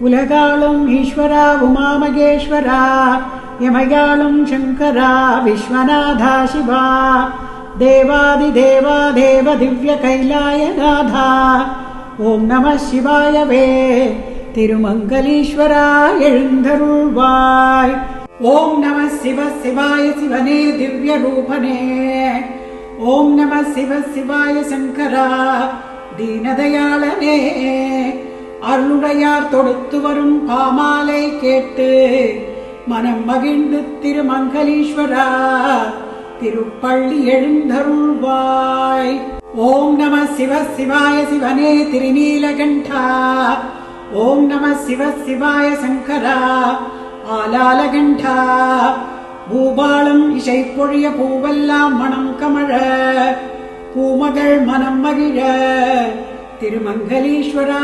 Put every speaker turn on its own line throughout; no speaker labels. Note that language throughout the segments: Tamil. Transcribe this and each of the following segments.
உலகாளும் ஈஸ்வரா உமாமகேஸ்வரா, யமயாளும் சங்கரா விஸ்வநாதா சிவா, தேவாதி தேவா தேவ திவ்ய கைலாயநாதா, ஓம் நம சிவாயவே திருமங்கலீஸ்வரா எழுந்தருள்வாய். ஓம் நம சிவ சிவாய சிவனே திவ்ய ரூபனே, ஓம் நம சிவ சிவாய சங்கரா தீனதயாளனே, அருளுடையார் தொடுத்து வரும் பாமாலை கேட்டு மனம் மகிழ்ந்து திருமங்கலீஸ்வரா திருப்பள்ளி எழுந்தருள்வாய். ஓம் நம சிவ சிவாய சிவனே திருநீலகண்டா, ஓம் நம சிவ சிவாய சங்கரா ஆலாலகண்டா, பூபாலம் இசை பொழிய பூவெல்லாம் மனம் கமழ, பூமகள் மனம் மகிழ திருமங்கலீஸ்வரா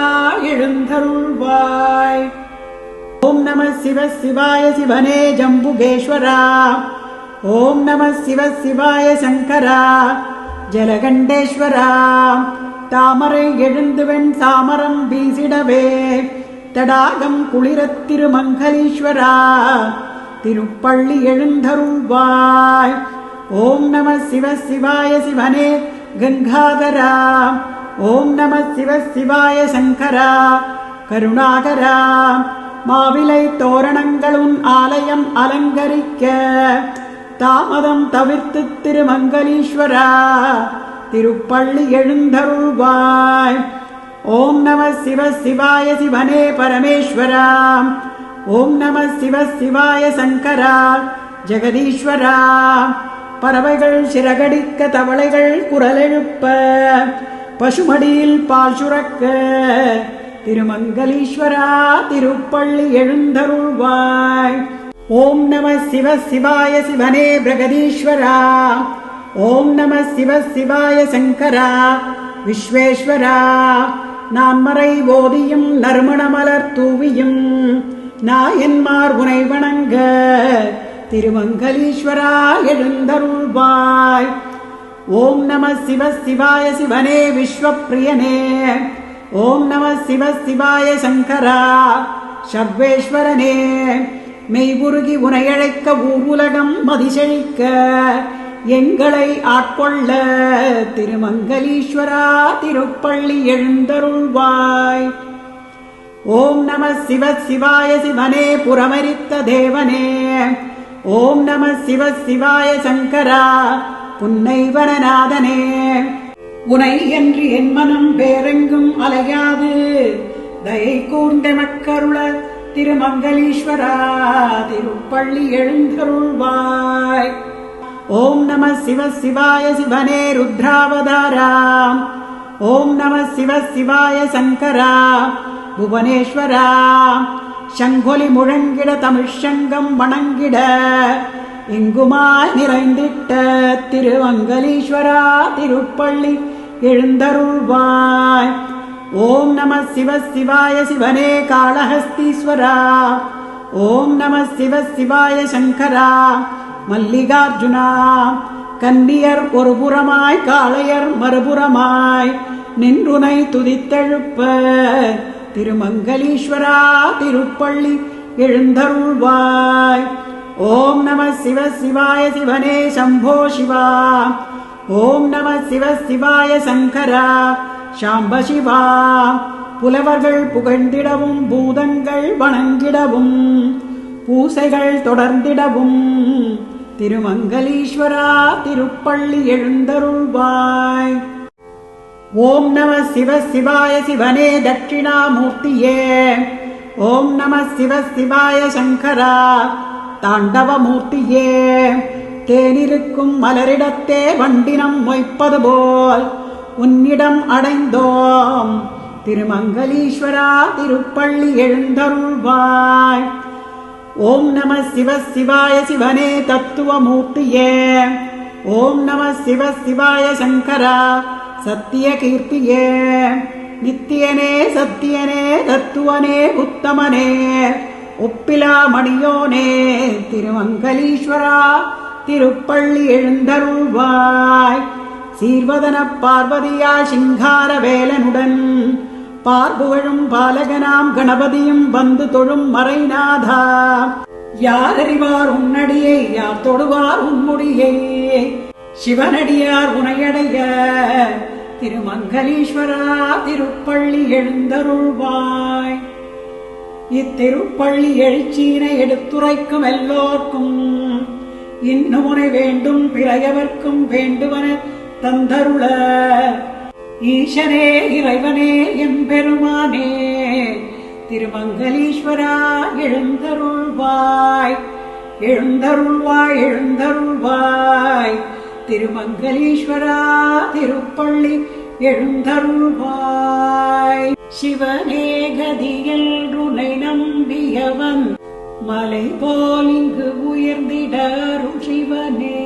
எழுந்தருள்வாய். ஓம் நம சிவ சிவாய சிவனே ஜம்புகேஸ்வரா, ஓம் நம சிவ சிவாய சங்கரா ஜலகண்டேஸ்வரா, தாமரை எழுந்துவெண் சாமரம் வீசிடவே தடாகம் குளிரத் திருமங்கலீஸ்வரா திருப்பள்ளி எழுந்தருள்வாய். ஓம் நம சிவ சிவாய சிவனே கங்காதரா, ஓம் நம சிவ சிவாய சங்கரா கருணாகரா, மாவிலை தோரணங்களும் ஆலயம் அலங்கரிக்க தாமதம் தவிர்த்து திருமங்கலீஸ்வரா திருப்பள்ளி எழுந்தருள்வாய். ஓம் நம சிவ சிவாய சிவனே பரமேஸ்வரா, ஓம் நம சிவ சிவாய சங்கரா ஜெகதீஸ்வரா, பறவைகள் சிறகடிக்க தவளைகள் குரலெழுப்ப பசுமடியில் பால் சுரக்க திருமங்கலீஸ்வரா திருப்பள்ளி எழுந்தருள்வாய். ஓம் நம சிவ சிவாய சிவனே பிரகதீஸ்வரா, ஓம் நம சிவ சிவாய சங்கரா விஸ்வேஸ்வரா, நான்மறை ஓதியும் நறுமணமலர் தூவியும் நாயன்மார் உனை வணங்க திருமங்கலீஸ்வரா எழுந்தருள்வாய். ஓம் நம சிவ சிவாய சிவனே விஸ்வப்பிரியனே, ஓம் நம சிவ சிவாய சங்கரா சர்வேஸ்வரனே, மெய்வுருகி உனையழைக்க ஊருலகம் மதிசெழிக்க எங்களை ஆட்கொள்ள திருமங்கலீஸ்வரா திருப்பள்ளி எழுந்தருள்வாய். ஓம் நம சிவ சிவாய சிவனே புறமரித்த தேவனே, ஓம் நம சிவ சிவாய சங்கரா புன்னைவனநாதனே, உனை என்று என் மனம் வேறெங்கும் அலையாது தயை கூர்ந்த மக்கருள திருமங்கலீஸ்வரா திருப்பள்ளி எழுந்தருள்வாய். ஓம் நம சிவ சிவாய சிவனே ருத்ராவதாரா, ஓம் நம சிவ சிவாய சங்கரா புவனேஸ்வரா, சங்கொலி முழங்கிட தமிழ்ச்சங்கம் வணங்கிட எங்குமாய் நிறைந்திட்ட திருமங்கலீஸ்வரா திருப்பள்ளி எழுந்தருள்வாய். ஓம் நம சிவ சிவாய சிவனே காளஹஸ்தீஸ்வரா, ஓம் நம சிவ சிவாய சங்கரா மல்லிகார்ஜுனா, கன்னியர் ஒரு புறமாய் காளையர் மறுபுறமாய் நின்றுனை துதித்தெழுப்ப திருமங்கலீஸ்வரா திருப்பள்ளி எழுந்தருள்வாய். ஓம் நம சிவ சிவாய சிவனே சம்போ சிவா, ஓம் நம சிவ சிவாய சங்கரா சாம்ப சிவா, புலவர்கள் புகழ்ந்திடவும் பூதங்கள் வணங்கிடவும் பூசைகள் தொடர்ந்திடவும் திருமங்கலீஸ்வரா திருப்பள்ளி எழுந்தருள்வாய். ஓம் நம சிவ சிவாய சிவனே தட்சிணாமூர்த்தியே, ஓம் நம சிவ சிவாய சங்கரா தாண்டவமூர்த்தியே, தேனிருக்கும் மலரிடத்தே வண்டினம் மொய்ப்பது போல் உன்னிடம் அடைந்தோம் திருமங்கலீஸ்வரா திருப்பள்ளி எழுந்தருள்வாய். ஓம் நம சிவ சிவாய சிவனே தத்துவமூர்த்தியே, ஓம் நம சிவ சிவாய சங்கரா சத்திய கீர்த்தியே, நித்தியனே சத்தியனே தத்துவனே உத்தமனே ஒப்பிலா மணியோனே திருமங்கலீஸ்வரா திருப்பள்ளி எழுந்தருள்வாய். சீர்வதன பார்வதியாய் சிங்கார வேலனுடன் பார்புகழும் பாலகனாம் கணபதியும் வந்து தொழும் மறைநாதா. யார் அறிவார் உன்னடியை, யார் தொடுவார் உன்முடியை, சிவனடியார் உனையடைய திருமங்கலீஸ்வரா திருப்பள்ளி எழுந்தருள்வாய். இத்திருப்பள்ளி எழுச்சியினை எடுத்துரைக்கும் எல்லோர்க்கும் இன்னும் உனை வேண்டும் பிறையவர்க்கும் வேண்டுவன தந்தருள. ஈசனே இறைவனே எம்பெருமானே திருமங்கலீஸ்வரா எழுந்தருள்வாய். எழுந்தருள்வாய் எழுந்தருள்வாய் திருமங்கலீஸ்வரா திருப்பள்ளி எழுந்தருள்வாய். சிவனே கதியல்றுனை நம்பியவன் மலை போல் இங்கு உயர்ந்திடரும் சிவனே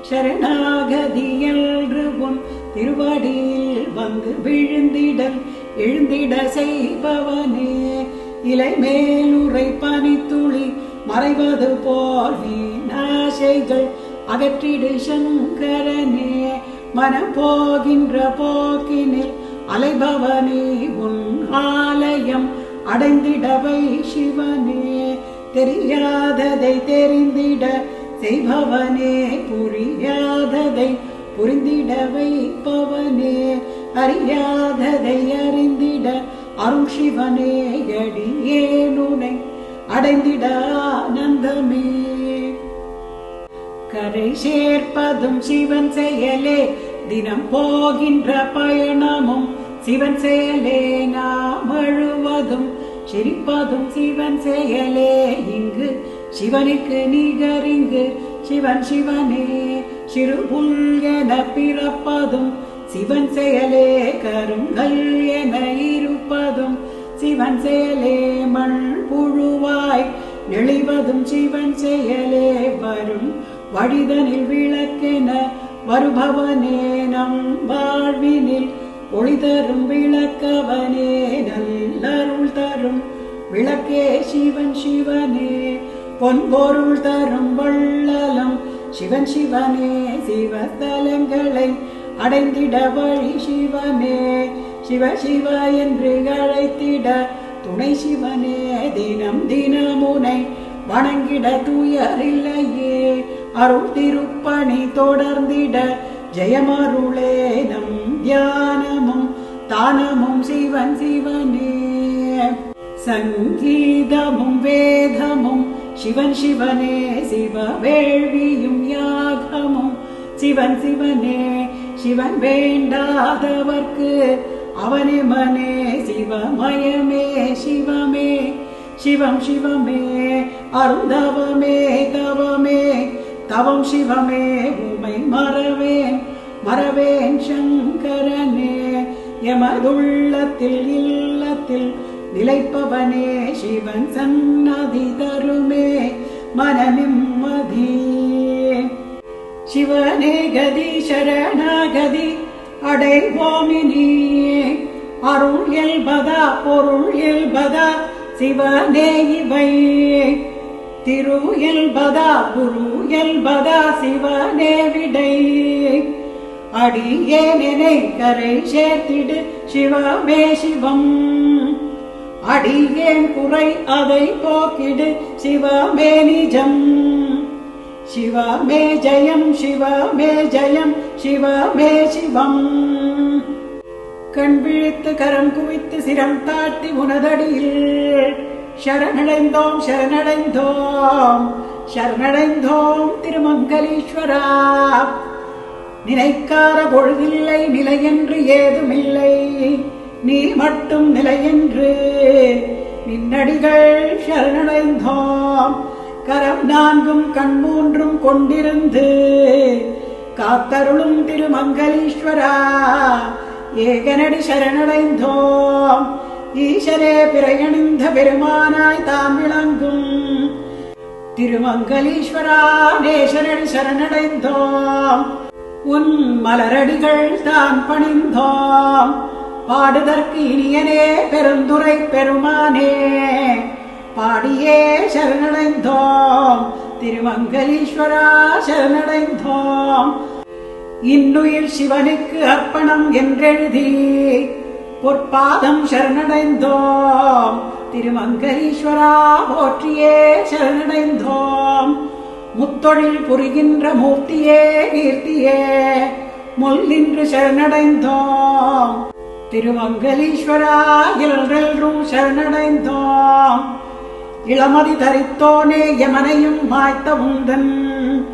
சரணாகதியல்று உன் திருவடியில் வந்து விழுந்திடல் எழுந்திட செய்பவனே. இலை மேலுரை பனித்துளி மறைவது போல் வீணாசைகள் அகற்றிடு சங்கரனே. மனம் போகின்ற போக்கினில் அலைபவனே உன் ஆலயம் அடைந்திடவை சிவனே. தெரியாததை தெரிந்திட செய்பவனே புரியாததை புரிந்திட வைப்பவனே. அறியாததை அறிந்திட அருள் சிவனே அடியேனுனை அடைந்திட ஆனந்தமே. கரை சேர்ப்பதும் சிவன் செயலே தினம் போகின்ற பயணமும் சிவன் செயலே. நாம் அழுவதும் சிரிப்பதும் சிவன் செயலே. இங்கு சிவனுக்கு நிகரிங்கு சிவன் சிவனே. சிறுபுல் என பிறப்பதும் சிவன் செயலே. கருங்கல் என இருப்பதும் சிவன் செயலே. மண் புழுவாய் நெளிவதும் சிவன் செயலே. வரும் வழிதனில் விளக்கென வருபவனே. நம் வாழ்வினில் ஒளி தரும் விளக்கவனே. நல்லருள் தரும் விளக்கே சிவன் சிவனே. பொன்பொருள் தரும் வள்ளலும் சிவன் சிவனே. சிவத்தலங்களை அடைந்திட வழி சிவனே. சிவ சிவ என்று அழைத்திட துணை சிவனே. தினம் தினமுனை வணங்கிட துயரில்லையே. அருள் திருப்பணி தொடர்ந்திட ஜெயமருளே. நம் தியானமும் தானமும் சிவன் சிவனே. சங்கீதமும் வேதமும் சிவன் சிவனே. சிவ வேள்வியும் யாகமும் சிவன் சிவனே. சிவன் வேண்டாதவர்க்கு அவனே மனே. சிவமயமே சிவமே சிவம் சிவமே. அருந்தவமே தவமே தவம் சிவமே. உமை மறவேன் மறவேன் சங்கரனே. எமதுள்ளத்தில் இல்லத்தில் நிலைப்பவனே. சிவன் சன்னதி தருமே மன நிம்மதி. சிவனே கதி சரணாகதி அடைவோமினி. அருள் எல்பதா பொருள் எல்பதா சிவனே இவை. திரு எல்பதா குரு எல்பதா சிவனே விடை. அடியேனை கரை சேர்த்திடு சிவமே சிவம். அடியேன் குறை அதை போக்கிடு சிவமே நிஜம். சிவமே ஜெயம் சிவமே ஜெயம் சிவமே சிவம். கண் விழித்து கரம் குவித்து சிரம் தாட்டி உனதடியில் சரணடைந்தோம் சரணடைந்தோம் சரணடைந்தோம் திருமங்கலீஸ்வரா. நினைக்காத பொழுதில்லை நிலையென்று ஏதுமில்லை. நீ மட்டும் நிலையென்று நின்னடிகள் சரணடைந்தோம். கரம் நான்கும் கண் மூன்றும் கொண்டிருந்து காத்தருளும் திருமங்கலீஸ்வரா. ஏகனடி சரணடைந்தோம். ஈசரே பிறையணிந்த பெருமானாய் தாம் விளங்கும் திருமங்கலீஸ்வரா. நேசனடி சரணடைந்தோம். உன் மலரடிகள் தான் பணிந்தோம். பாடுதற்கு இனியனே பெருந்துரை பெருமானே. பாடியே சரணடைந்தோம் திருமங்கலீஸ்வரா சரணடைந்தோம். இன்னுயிர் சிவனுக்கு அர்ப்பணம் என்றெழுதி பொற்பாதம் சரணடைந்தோம். திருமங்கலீஸ்வரா போற்றியே சரணடைந்தோம். முத்தொழில் புரிகின்ற மூர்த்தியே கீர்த்தியே முல்லின்று சரணடைந்தோம். திருமங்கலீஸ்வரா எல்லெல்லும் சரணடைந்தோம். இளமதி தரித்தோனே யமனையும் மாய்த்த உந்தன்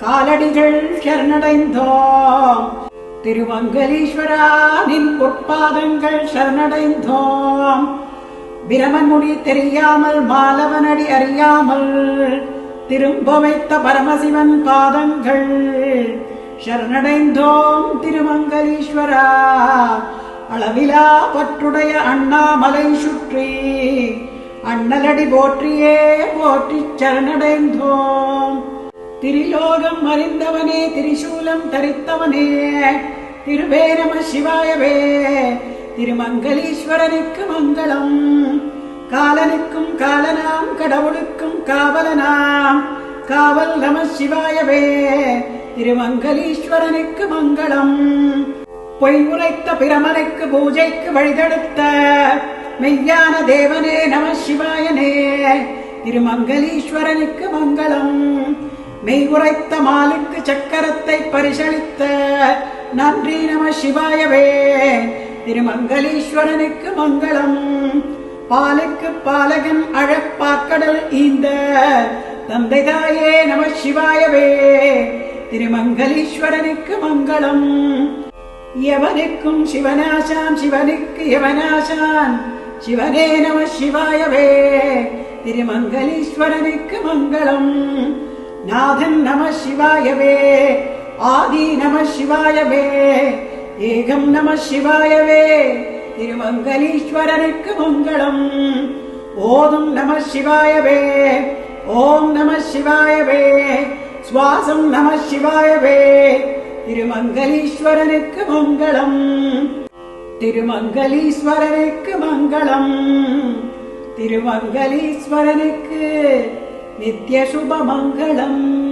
காலடிகள் சரணடைந்தோம். திருமங்கலீஸ்வரா நின் பொற்பாதங்கள் சரணடைந்தோம். பிரமன்முடி தெரியாமல் மாலவனடி அறியாமல் திரும்ப வைத்த பரமசிவன் பாதங்கள் சரணடைந்தோம். திருமங்கலீஸ்வரா அளவிலா பற்றுடைய அண்ணாமலை சுற்றி அண்ணலடி போற்றியே போற்றி சரணடைந்தோம். திரிலோகம் அறிந்தவனே திரிசூலம் தரித்தவனே திருவே நம சிவாயவே. திருமங்கலீஸ்வரனுக்கு மங்களம். காலனுக்கும் காலனாம் கடவுளுக்கும் காவலனாம் காவல் நம சிவாயவே. திருமங்கலீஸ்வரனுக்கு மங்களம். பொய் உரைத்த பிரமனுக்கு பூஜைக்கு வழிதடுத்த மெய்யான தேவனே நம சிவாயனே. திருமங்கலீஸ்வரனுக்கு மங்களம். மெய் உரைத்த மாலுக்கு சக்கரத்தை பரிசளித்த நன்றி நம சிவாயவே. திருமங்கலீஸ்வரனுக்கு மங்களம். பாலுக்கு பாலகன் அழப்பாக்கடல் ஈந்த தந்தை தாயே நம சிவாயவே. திருமங்கலீஸ்வரனுக்கு மங்களம். எவனுக்கும் சிவனாசான் சிவனுக்கு எவனாசான் சிவனே நம சிவாயவே. திருமங்கலீஸ்வரனுக்கு மங்களம். நாதன் நம சிவாயவே. ஆதி நம சிவாயவே. ஏகம் நம சிவாயவே. திருமங்கலீஸ்வரனுக்கு மங்களம். ஓதும் நம சிவாயவே. ஓம் நம சிவாயவே. சுவாசம் நம சிவாயவே. திருமங்கலீஸ்வரனுக்கு மங்களம். திருமங்கலீஸ்வரனுக்கு மங்களம். திருமங்கலீஸ்வரனுக்கு நித்ய சுப மங்களம்.